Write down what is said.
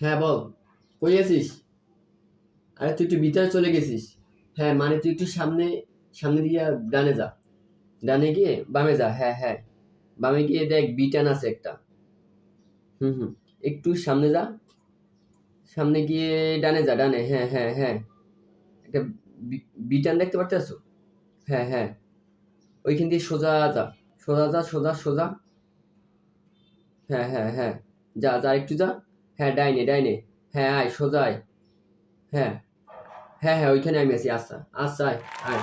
হ্যাঁ বল, কই আছিস? আরে তুই একটু ভিতরে চলে গেছিস। হ্যাঁ মানে তুই একটু সামনে, সামনে দিয়ে ডানে যা, ডানে গিয়ে বামে যা। হ্যাঁ হ্যাঁ, বামে গিয়ে দেখ বিটান আছে একটা। হুম হুম, একটু সামনে যা, সামনে গিয়ে ডানে যা, ডানে। হ্যাঁ হ্যাঁ হ্যাঁ, একটা বিটান দেখতে পারতেছো? হ্যাঁ হ্যাঁ, ওইখান দিয়ে সোজা যা, সোজা যা, সোজা সোজা। হ্যাঁ হ্যাঁ হ্যাঁ, যা যা একটু যা। হ্যাঁ ডাইনে ডাইনে, হ্যাঁ আয় সোজা আয়। হ্যাঁ হ্যাঁ হ্যাঁ, ওইখানে আমি আছি। আচ্ছা আচ্ছা, আয় আয়।